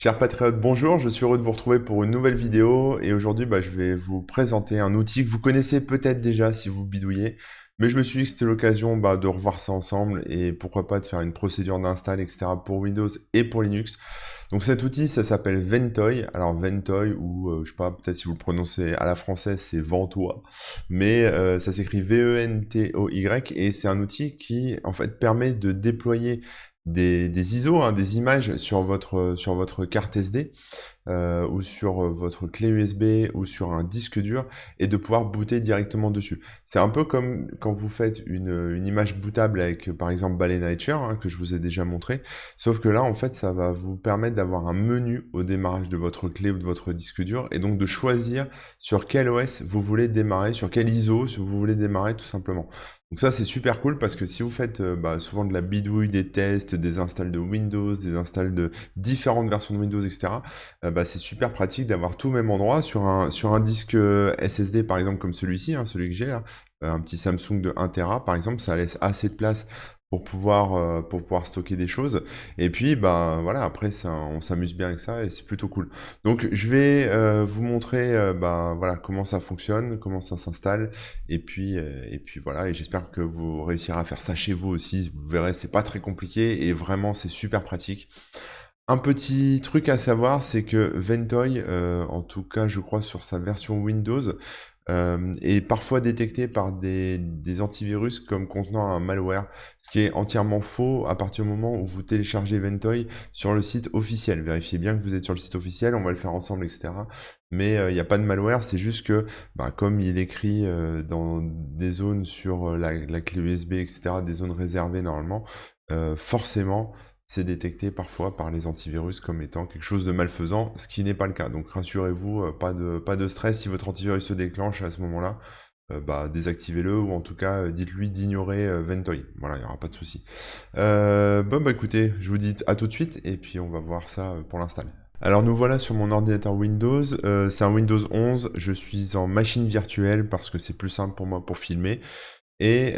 Chers patriotes, bonjour, je suis heureux de vous retrouver pour une nouvelle vidéo et aujourd'hui je vais vous présenter un outil que vous connaissez peut-être déjà si vous bidouillez, mais je me suis dit que c'était l'occasion de revoir ça ensemble et pourquoi pas de faire une procédure d'install, etc. pour Windows et pour Linux. Donc cet outil, ça s'appelle Ventoy. Alors Ventoy, ou je sais pas, peut-être si vous le prononcez à la française, c'est Ventoy, mais ça s'écrit V-E-N-T-O-Y et c'est un outil qui en fait permet de déployer des ISO, hein, des images sur votre carte SD ou sur votre clé USB ou sur un disque dur et de pouvoir booter directement dessus. C'est un peu comme quand vous faites une image bootable avec par exemple Ballet Nature, hein, que je vous ai déjà montré, sauf que là en fait ça va vous permettre d'avoir un menu au démarrage de votre clé ou de votre disque dur et donc de choisir sur quel OS vous voulez démarrer, sur quel ISO vous voulez démarrer tout simplement. Donc ça c'est super cool parce que si vous faites souvent de la bidouille, des tests, des installs de Windows, des installs de différentes versions de Windows, etc., c'est super pratique d'avoir tout au même endroit sur un disque SSD par exemple comme celui-ci, hein, celui que j'ai là, un petit Samsung de 1 Tera par exemple, ça laisse assez de place pour pouvoir stocker des choses. Et puis, voilà, après, ça, on s'amuse bien avec ça et c'est plutôt cool. Donc, je vais vous montrer voilà, comment ça fonctionne, comment ça s'installe. Et puis voilà, et j'espère que vous réussirez à faire ça chez vous aussi. Vous verrez, c'est pas très compliqué et vraiment, c'est super pratique. Un petit truc à savoir, c'est que Ventoy, en tout cas, je crois, sur sa version Windows, est parfois détecté par des antivirus comme contenant un malware, ce qui est entièrement faux à partir du moment où vous téléchargez Ventoy sur le site officiel. Vérifiez bien que vous êtes sur le site officiel, on va le faire ensemble, etc. Mais il n'y a pas de malware, c'est juste que, comme il écrit dans des zones sur la clé USB, etc., des zones réservées normalement, forcément, c'est détecté parfois par les antivirus comme étant quelque chose de malfaisant, ce qui n'est pas le cas. Donc rassurez-vous, pas de stress si votre antivirus se déclenche à ce moment-là. Désactivez-le ou en tout cas dites-lui d'ignorer Ventoy. Voilà, il n'y aura pas de souci. Écoutez, je vous dis à tout de suite et puis on va voir ça pour l'install. Alors nous voilà sur mon ordinateur Windows, c'est un Windows 11, je suis en machine virtuelle parce que c'est plus simple pour moi pour filmer. Et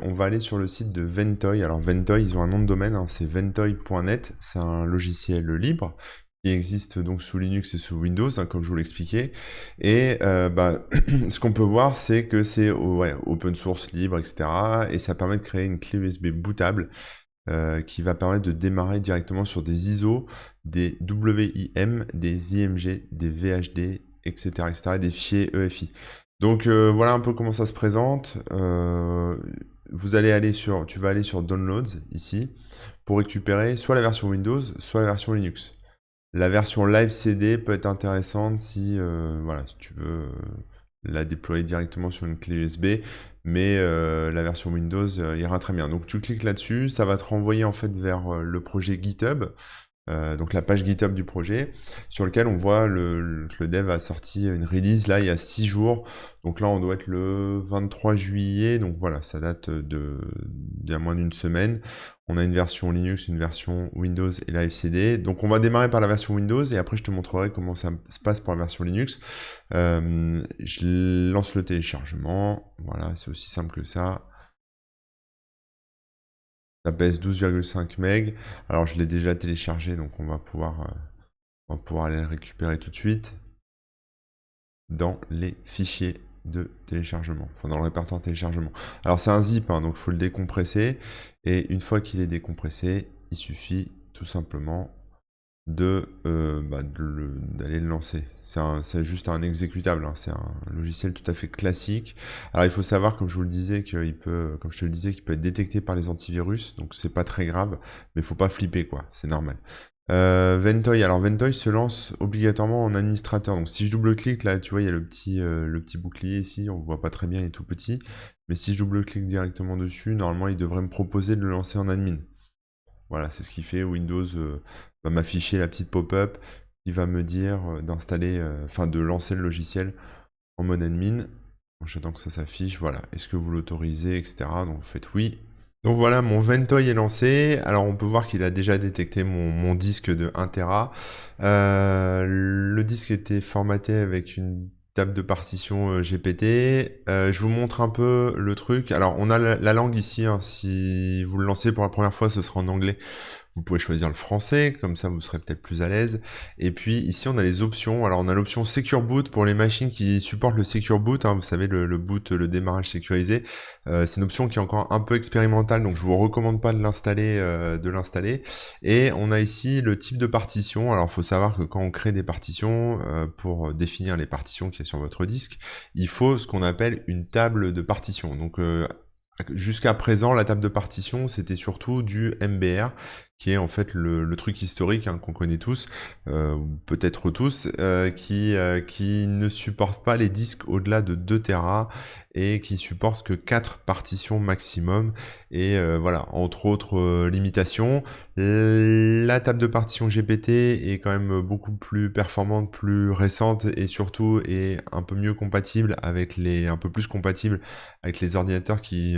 on va aller sur le site de Ventoy. Alors Ventoy, ils ont un nom de domaine, hein, c'est ventoy.net. C'est un logiciel libre qui existe donc sous Linux et sous Windows, hein, comme je vous l'expliquais. Et ce qu'on peut voir, c'est que c'est open source, libre, etc. Et ça permet de créer une clé USB bootable qui va permettre de démarrer directement sur des ISO, des WIM, des IMG, des VHD, etc., etc., et des fichiers EFI. Donc voilà un peu comment ça se présente. Tu vas aller sur Downloads ici pour récupérer soit la version Windows, soit la version Linux. La version Live CD peut être intéressante si, si tu veux la déployer directement sur une clé USB, mais la version Windows ira très bien. Donc tu cliques là-dessus, ça va te renvoyer en fait vers le projet GitHub. Donc la page GitHub du projet, sur lequel on voit que le dev a sorti une release, là, il y a 6 jours. Donc là, on doit être le 23 juillet, donc voilà, ça date d'il y a moins d'une semaine. On a une version Linux, une version Windows et Live CD. Donc on va démarrer par la version Windows, et après je te montrerai comment ça se passe pour la version Linux. Je lance le téléchargement, voilà, c'est aussi simple que ça. Ça pèse 12,5 MB. Alors je l'ai déjà téléchargé, donc on va pouvoir aller le récupérer tout de suite dans les fichiers de téléchargement, enfin dans le répertoire téléchargement. Alors c'est un zip, hein, donc il faut le décompresser, et une fois qu'il est décompressé, il suffit tout simplement d'aller le lancer. C'est juste un exécutable, hein, c'est un logiciel tout à fait classique. Alors il faut savoir, comme je vous le disais, comme je te le disais, qu'il peut être détecté par les antivirus, donc c'est pas très grave, mais il faut pas flipper, quoi, c'est normal. Ventoy, alors Ventoy se lance obligatoirement en administrateur, donc si je double-clique, là, tu vois, il y a le petit bouclier ici, on voit pas très bien, il est tout petit, mais si je double-clique directement dessus, normalement, il devrait me proposer de le lancer en admin. Voilà, c'est ce qui fait. Windows va m'afficher la petite pop-up qui va me dire de lancer le logiciel en mode admin. J'attends que ça s'affiche, voilà. Est-ce que vous l'autorisez, etc. Donc vous faites oui. Donc voilà, mon Ventoy est lancé. Alors on peut voir qu'il a déjà détecté mon disque de 1 Tera. Le disque était formaté avec une table de partition GPT. Je vous montre un peu le truc. Alors on a la langue ici, hein. Si vous le lancez pour la première fois, ce sera en anglais. Vous pouvez choisir le français, comme ça vous serez peut-être plus à l'aise. Et puis ici on a les options. Alors on a l'option Secure Boot pour les machines qui supportent le Secure Boot, hein, vous savez le boot, le démarrage sécurisé. C'est une option qui est encore un peu expérimentale, donc je vous recommande pas de l'installer. Et on a ici le type de partition. Alors il faut savoir que quand on crée des partitions, pour définir les partitions qu'il y a sur votre disque, il faut ce qu'on appelle une table de partition. Donc jusqu'à présent, la table de partition, c'était surtout du MBR, qui est en fait le truc historique, hein, qu'on connaît tous, peut-être tous, qui ne supporte pas les disques au-delà de 2 Tera et qui supporte que 4 partitions maximum. Et voilà, entre autres limitations, la table de partition GPT est quand même beaucoup plus performante, plus récente et surtout est un peu mieux compatible avec un peu plus compatible avec les ordinateurs qui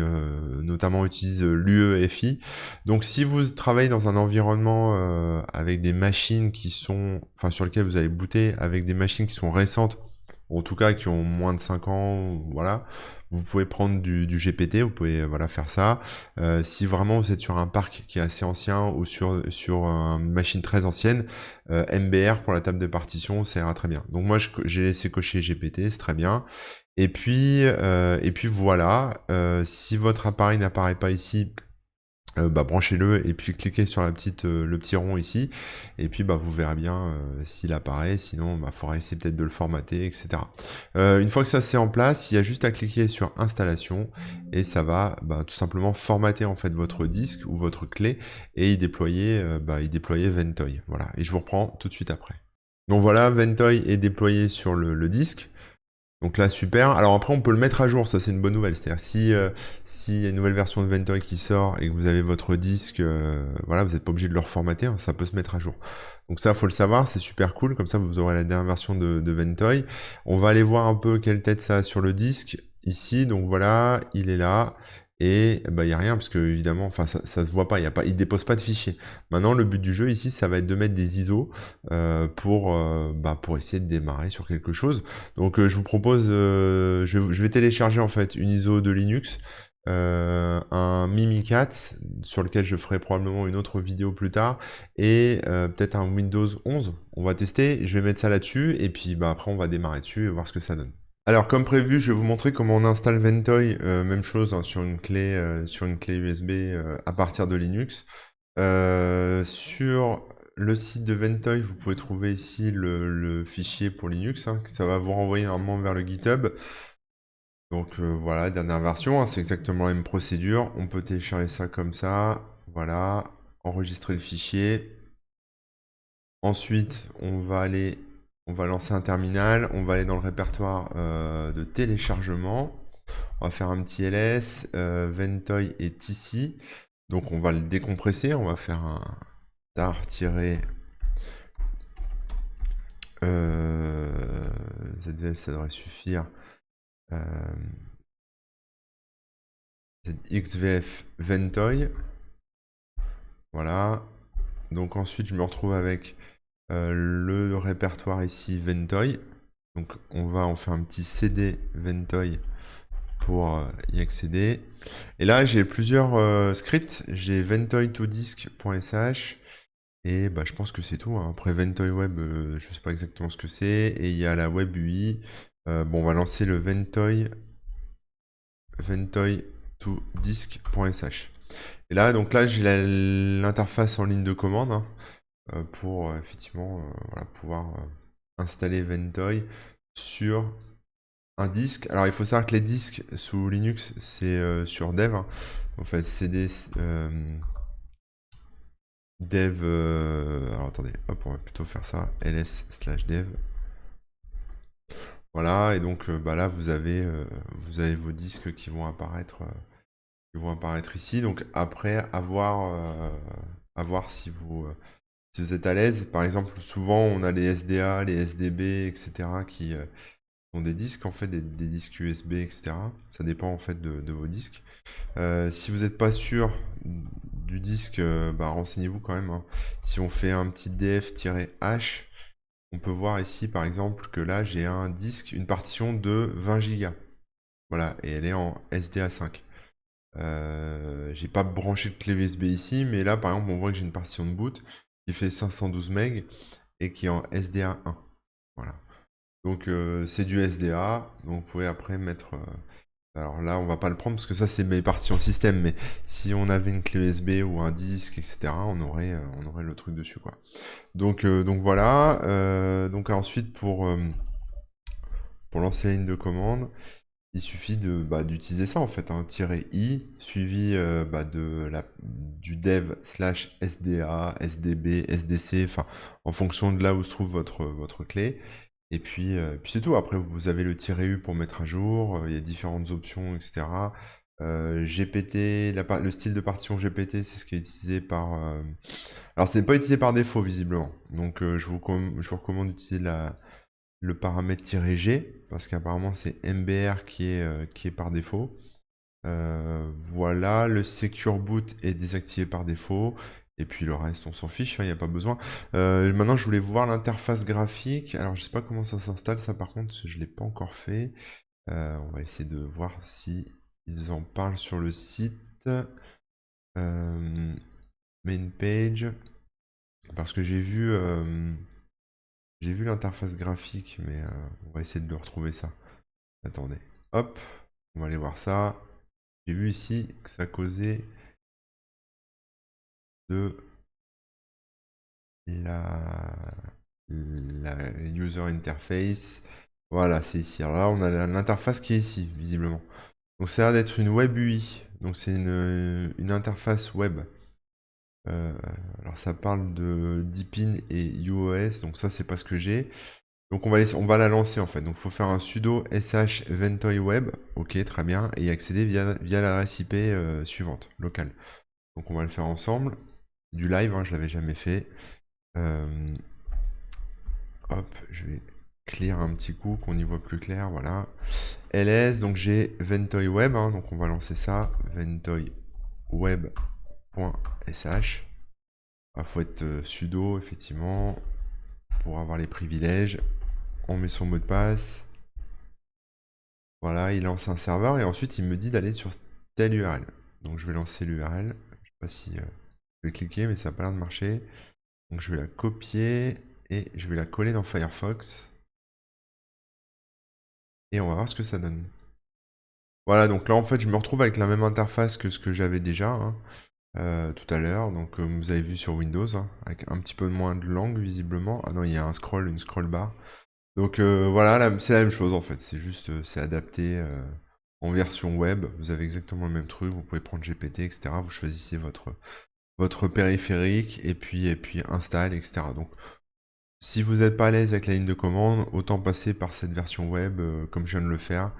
notamment utilisent l'UEFI. Donc si vous travaillez dans un environnement avec des machines qui sont, enfin sur lesquelles vous allez booter avec des machines qui sont récentes, ou en tout cas qui ont moins de 5 ans, voilà, vous pouvez prendre du GPT, vous pouvez voilà, faire ça. Si vraiment vous êtes sur un parc qui est assez ancien ou sur une machine très ancienne, MBR pour la table de partition, ça ira très bien. Donc moi j'ai laissé cocher GPT, c'est très bien. Et puis voilà, si votre appareil n'apparaît pas ici, branchez-le et puis cliquez sur le petit rond ici, et puis vous verrez bien s'il apparaît, sinon il faudra essayer peut-être de le formater, etc. Une fois que ça c'est en place, il y a juste à cliquer sur installation, et ça va tout simplement formater en fait votre disque ou votre clé, et y déployer Ventoy. Voilà, et je vous reprends tout de suite après. Donc voilà, Ventoy est déployé sur le disque. Donc là, super. Alors après, on peut le mettre à jour, ça c'est une bonne nouvelle. C'est-à-dire si y a une nouvelle version de Ventoy qui sort et que vous avez votre disque, voilà, vous n'êtes pas obligé de le reformater, hein, ça peut se mettre à jour. Donc ça, faut le savoir, c'est super cool. Comme ça, vous aurez la dernière version de Ventoy. On va aller voir un peu quelle tête ça a sur le disque ici. Donc voilà, il est là. Et il n'y a rien, parce que évidemment, enfin ça se voit pas, il dépose pas de fichier. Maintenant, le but du jeu ici, ça va être de mettre des ISO pour essayer de démarrer sur quelque chose. Donc je vous propose, je vais télécharger en fait une ISO de Linux, un Mimikat, sur lequel je ferai probablement une autre vidéo plus tard, et peut-être un Windows 11. On va tester, je vais mettre ça là-dessus, et puis après on va démarrer dessus et voir ce que ça donne. Alors comme prévu, je vais vous montrer comment on installe Ventoy, même chose, hein, sur une clé USB à partir de Linux. Sur le site de Ventoy, vous pouvez trouver ici le fichier pour Linux, hein, ça va vous renvoyer normalement vers le GitHub. Donc voilà, dernière version, hein, c'est exactement la même procédure. On peut télécharger ça comme ça, voilà, enregistrer le fichier. Ensuite, on va lancer un terminal, on va aller dans le répertoire de téléchargement. On va faire un petit ls, Ventoy est ici. Donc on va le décompresser, on va faire un tar-ZVF, ça devrait suffire. ZXVF Ventoy. Voilà. Donc ensuite je me retrouve avec le répertoire ici Ventoy. Donc on va en faire un petit CD Ventoy pour y accéder. Et là j'ai plusieurs scripts. J'ai ventoy2disk.sh. Et je pense que c'est tout, hein. Après Ventoy Web, je sais pas exactement ce que c'est. Et il y a la Web UI. Bon, on va lancer le ventoy2disk.sh. Et là, donc là, j'ai l'interface en ligne de commande, hein, pour effectivement voilà, pouvoir installer Ventoy sur un disque. Alors, il faut savoir que les disques sous Linux, c'est sur dev, hein. En fait, CD dev. Alors, attendez, hop, on va plutôt faire ça. ls/dev. Voilà, et donc là, vous avez vos disques qui vont apparaître. Ici. Donc après, à voir si vous êtes à l'aise. Par exemple, souvent on a les SDA, les SDB, etc. qui ont des disques, en fait, des disques USB, etc. Ça dépend en fait de vos disques. Si vous n'êtes pas sûr du disque, renseignez-vous quand même, hein. Si on fait un petit df-h, on peut voir ici par exemple que là j'ai un disque, une partition de 20 Go. Voilà, et elle est en SDA5. J'ai pas branché de clé USB ici, mais là, par exemple, on voit que j'ai une partition de boot qui fait 512 MB et qui est en SDA 1. Voilà. Donc, c'est du SDA. Donc, vous pouvez après mettre... alors là, on va pas le prendre parce que ça, c'est mes partitions système. Mais si on avait une clé USB ou un disque, etc., on aurait le truc dessus, quoi. Donc voilà. Donc ensuite, pour lancer la ligne de commande, il suffit d'utiliser ça en fait, hein, -i suivi du dev / SDA, SDB, SDC, enfin en fonction de là où se trouve votre clé. Et puis c'est tout. Après, vous avez le -u pour mettre à jour, il y a différentes options, etc. GPT, le style de partition GPT, c'est ce qui est utilisé par... Alors, c'est pas utilisé par défaut, visiblement. Donc, je vous recommande d'utiliser le paramètre -g, parce qu'apparemment, c'est MBR qui est par défaut. Voilà, le Secure Boot est désactivé par défaut. Et puis le reste, on s'en fiche, il n'y a pas besoin. Maintenant, je voulais voir l'interface graphique. Alors, je sais pas comment ça s'installe, ça par contre, je ne l'ai pas encore fait. On va essayer de voir si ils en parlent sur le site. Main page. Parce que j'ai vu l'interface graphique, mais on va essayer de le retrouver ça. Attendez. Hop, on va aller voir ça. J'ai vu ici que ça causait de la user interface. Voilà, c'est ici. Alors là, on a l'interface qui est ici, visiblement. Donc ça a l'air d'être une web UI. Donc c'est une interface web. Alors ça parle de Deepin et UOS. Donc ça, c'est pas ce que j'ai. Donc on va la lancer en fait. Donc il faut faire un sudo sh ventoy web. Ok, très bien. Et y accéder via l'adresse IP suivante, locale. Donc on va le faire ensemble. Du live, hein, je l'avais jamais fait. Hop, je vais clear un petit coup, qu'on y voit plus clair, voilà. ls, donc j'ai ventoy web, hein, donc on va lancer ça, ventoy web.sh. Il faut être sudo, effectivement, pour avoir les privilèges. On met son mot de passe. Voilà, il lance un serveur et ensuite il me dit d'aller sur telle URL. Donc je vais lancer l'URL. Je sais pas si je vais cliquer, mais ça n'a pas l'air de marcher. Donc je vais la copier et je vais la coller dans Firefox. Et on va voir ce que ça donne. Voilà, donc là en fait je me retrouve avec la même interface que ce que j'avais déjà hein, tout à l'heure. Donc comme vous avez vu sur Windows, hein, avec un petit peu moins de langue visiblement. Ah non, il y a une scroll bar. Donc voilà, c'est la même chose en fait. C'est juste, c'est adapté en version web. Vous avez exactement le même truc. Vous pouvez prendre GPT, etc. Vous choisissez votre périphérique et puis install, etc. Donc si vous n'êtes pas à l'aise avec la ligne de commande, autant passer par cette version web comme je viens de le faire.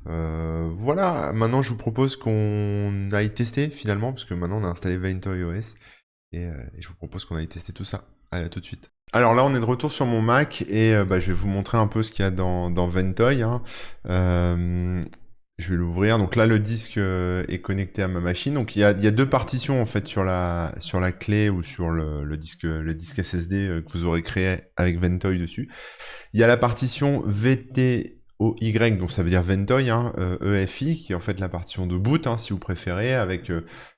Voilà, maintenant je vous propose qu'on aille tester finalement, parce que maintenant on a installé Ventoy OS, et je vous propose qu'on aille tester tout ça. Allez, à tout de suite. Alors là, on est de retour sur mon Mac, et je vais vous montrer un peu ce qu'il y a dans Ventoy. Hein. Je vais l'ouvrir. Donc là, le disque est connecté à ma machine. Donc il y a deux partitions en fait sur la clé ou sur le disque SSD que vous aurez créé avec Ventoy dessus. Il y a la partition VTOY, donc ça veut dire Ventoy, hein, EFI, qui est en fait la partition de boot, hein, si vous préférez, avec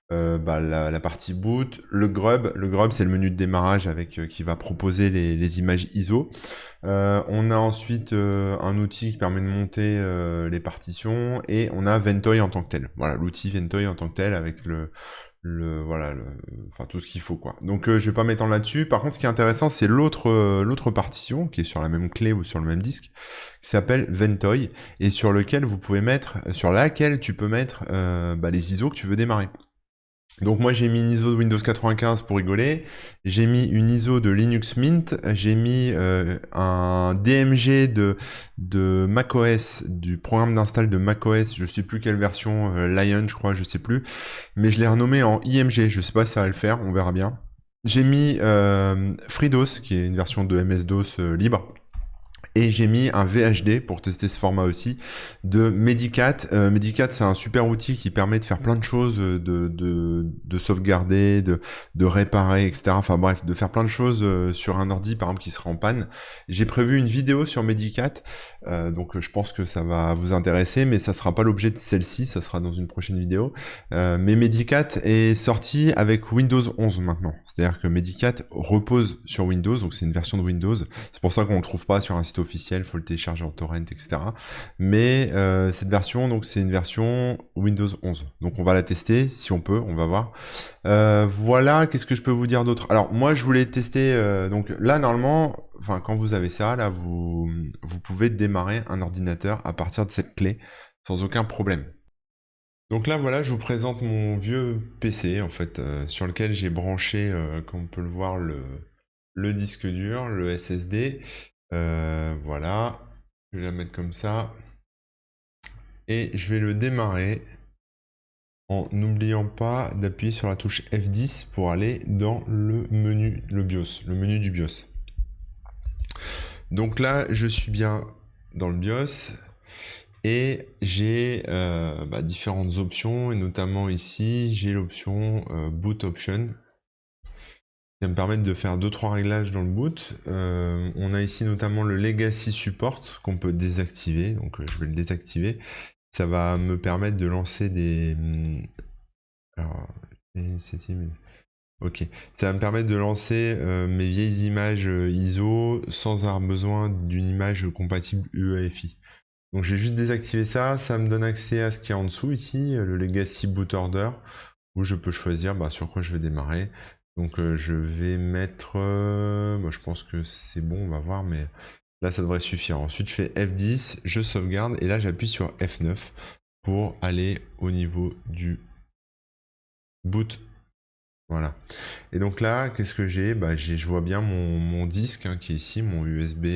la partie boot, le grub. Le grub, c'est le menu de démarrage avec qui va proposer les images ISO. On a ensuite un outil qui permet de monter les partitions, et on a Ventoy en tant que tel. Voilà, l'outil Ventoy en tant que tel avec enfin tout ce qu'il faut quoi. Donc je vais pas m'étendre là-dessus. Par contre, ce qui est intéressant, c'est l'autre partition qui est sur la même clé ou sur le même disque, qui s'appelle Ventoy, et sur laquelle tu peux mettre les ISO que tu veux démarrer. Donc moi j'ai mis une ISO de Windows 95 pour rigoler, j'ai mis une ISO de Linux Mint, j'ai mis un DMG de macOS, du programme d'install de macOS, je sais plus quelle version, Lion je crois, je sais plus, mais je l'ai renommé en IMG, je sais pas si ça va le faire, on verra bien. J'ai mis FreeDOS, qui est une version de MS-DOS libre, Et j'ai mis un VHD pour tester ce format aussi de Medicat. Medicat, c'est un super outil qui permet de faire plein de choses, de sauvegarder, de réparer, etc. Enfin bref, de faire plein de choses sur un ordi, par exemple, qui sera en panne. J'ai prévu une vidéo sur Medicat, donc je pense que ça va vous intéresser, mais ça sera pas l'objet de celle-ci, ça sera dans une prochaine vidéo. Mais Medicat est sorti avec Windows 11 maintenant. C'est-à-dire que Medicat repose sur Windows, donc c'est une version de Windows. C'est pour ça qu'on ne le trouve pas sur un site officiel, il faut le télécharger en torrent, etc. Mais cette version, donc c'est une version Windows 11. Donc on va la tester, si on peut, on va voir. Voilà, qu'est-ce que je peux vous dire d'autre? Alors moi je voulais tester, donc là normalement, enfin quand vous avez ça, là vous pouvez démarrer un ordinateur à partir de cette clé, sans aucun problème. Donc là voilà, je vous présente mon vieux PC en fait, sur lequel j'ai branché, comme on peut le voir, le disque dur, le SSD. Voilà, je vais la mettre comme ça. Et je vais le démarrer en n'oubliant pas d'appuyer sur la touche F10 pour aller dans le menu, le BIOS, le menu du BIOS. Donc là, je suis bien dans le BIOS et j'ai différentes options, et notamment ici, j'ai l'option Boot Option. Ça me permet de faire 2-3 réglages dans le boot. On a ici notamment le Legacy Support qu'on peut désactiver, donc je vais le désactiver. Ça va me permettre de lancer des... Alors, ok, ça va me permettre de lancer mes vieilles images ISO sans avoir besoin d'une image compatible UEFI. Donc j'ai juste désactivé ça, ça me donne accès à ce qu'il y a en dessous ici, le Legacy Boot Order, où je peux choisir sur quoi je vais démarrer. Donc je vais mettre, je pense que c'est bon, on va voir, mais là ça devrait suffire. Ensuite je fais F10, je sauvegarde, et là j'appuie sur F9 pour aller au niveau du boot. Voilà. Et donc là, qu'est-ce que j'ai? Je vois bien mon disque qui est ici, mon USB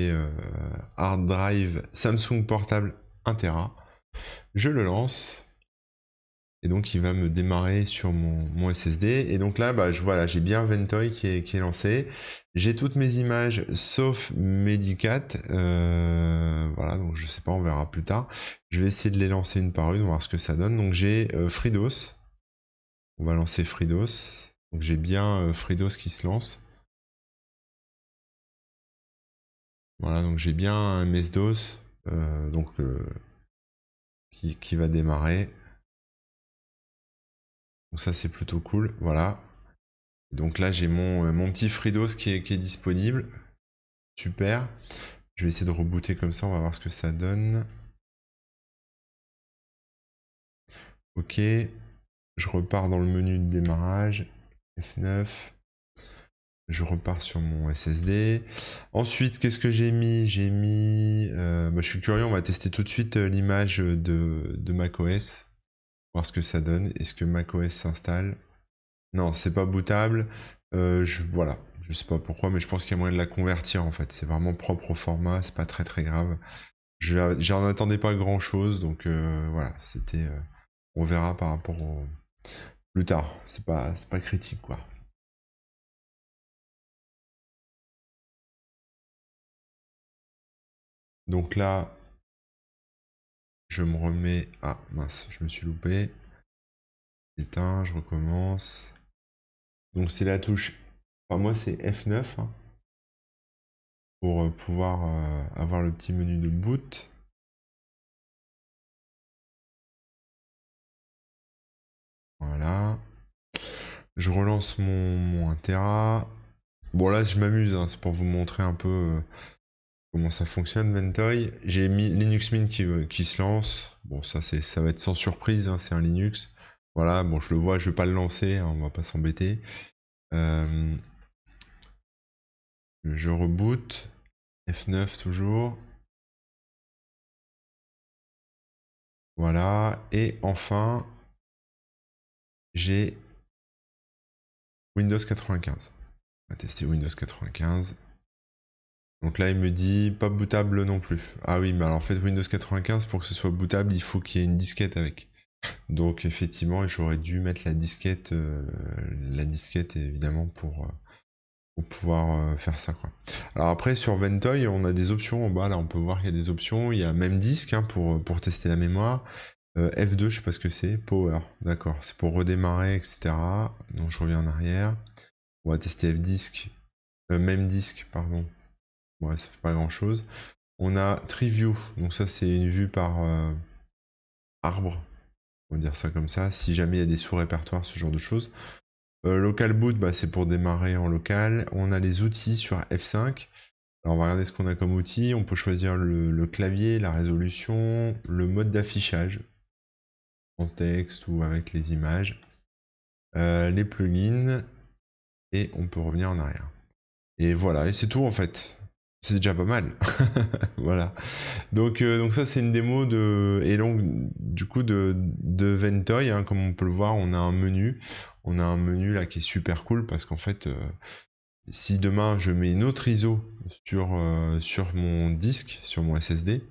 hard drive Samsung portable 1 Tera. Je le lance. Et donc il va me démarrer sur mon SSD. Et donc là, voilà, j'ai bien Ventoy qui est lancé. J'ai toutes mes images sauf Medicat. Voilà, donc je sais pas, on verra plus tard. Je vais essayer de les lancer une par une, voir ce que ça donne. Donc j'ai FreeDOS. On va lancer FreeDOS. Donc j'ai bien FreeDOS qui se lance. Voilà, donc j'ai bien un MS-DOS qui va démarrer. Donc ça c'est plutôt cool, voilà. Donc là j'ai mon petit FreeDOS qui est disponible. Super. Je vais essayer de rebooter comme ça, on va voir ce que ça donne. Ok. Je repars dans le menu de démarrage. F9. Je repars sur mon SSD. Ensuite, qu'est-ce que j'ai mis? J'ai mis... je suis curieux, on va tester tout de suite l'image de macOS. Voir ce que ça donne. Est-ce que macOS s'installe? Non, c'est pas bootable. Voilà, je sais pas pourquoi, mais je pense qu'il y a moyen de la convertir en fait. C'est vraiment propre au format, c'est pas très grave. J'en attendais pas grand chose, donc voilà, c'était... on verra par rapport au... plus tard, c'est pas critique quoi. Donc là, je me remets... Ah mince, je me suis loupé. Éteins, je recommence. Donc c'est la touche... Enfin moi c'est F9 pour pouvoir avoir le petit menu de boot. Voilà. Je relance mon 1 Tera. Bon là je m'amuse, c'est pour vous montrer un peu comment ça fonctionne Ventoy. J'ai mis Linux Mint qui se lance. Bon ça va être sans surprise, c'est un Linux. Voilà, bon je le vois, je vais pas le lancer, on va pas s'embêter. Je reboot. F9 toujours. Voilà, et enfin j'ai Windows 95. On va tester Windows 95. Donc là, il me dit pas bootable non plus. Ah oui, mais alors en fait, Windows 95, pour que ce soit bootable, il faut qu'il y ait une disquette avec. Donc effectivement, j'aurais dû mettre la disquette évidemment pour pouvoir faire ça, quoi. Alors après, sur Ventoy, on a des options en bas, là, on peut voir qu'il y a des options. Il y a même disque hein, pour tester la mémoire. F2, je sais pas ce que c'est. Power, d'accord. C'est pour redémarrer, etc. Donc je reviens en arrière. On va tester F-disque. Même disque, pardon. Ouais, ça fait pas grand chose. On a Tree View. Donc ça, c'est une vue par arbre. On va dire ça comme ça. Si jamais il y a des sous-répertoires, ce genre de choses. Local boot, bah, c'est pour démarrer en local. On a les outils sur F5. Alors on va regarder ce qu'on a comme outil. On peut choisir le clavier, la résolution, le mode d'affichage en texte ou avec les images, les plugins, et on peut revenir en arrière. Et voilà, et c'est tout en fait. C'est déjà pas mal. Voilà. Donc ça c'est une démo de et donc du coup de Ventoy, hein, comme on peut le voir, on a un menu. On a un menu là qui est super cool parce qu'en fait si demain je mets une autre ISO sur mon disque, sur mon SSD,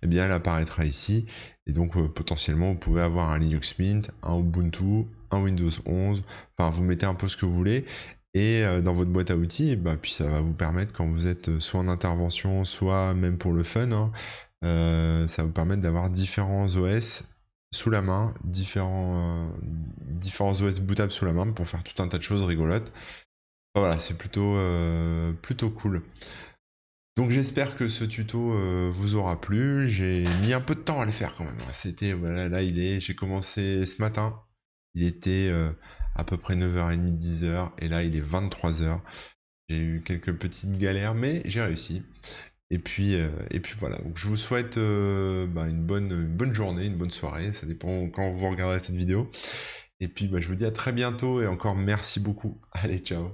eh bien elle apparaîtra ici. Et donc potentiellement vous pouvez avoir un Linux Mint, un Ubuntu, un Windows 11, enfin vous mettez un peu ce que vous voulez. Et dans votre boîte à outils, bah, puis ça va vous permettre quand vous êtes soit en intervention, soit même pour le fun, hein, ça va vous permettre d'avoir différents OS sous la main, différents OS bootables sous la main pour faire tout un tas de choses rigolotes. Voilà, c'est plutôt cool. Donc j'espère que ce tuto vous aura plu. J'ai mis un peu de temps à le faire quand même. C'était, voilà, là j'ai commencé ce matin. Il était à peu près 9h30, 10h. Et là, il est 23h. J'ai eu quelques petites galères, mais j'ai réussi. Et puis voilà. Donc je vous souhaite une bonne journée, une bonne soirée. Ça dépend quand vous regarderez cette vidéo. Et puis je vous dis à très bientôt et encore merci beaucoup. Allez, ciao.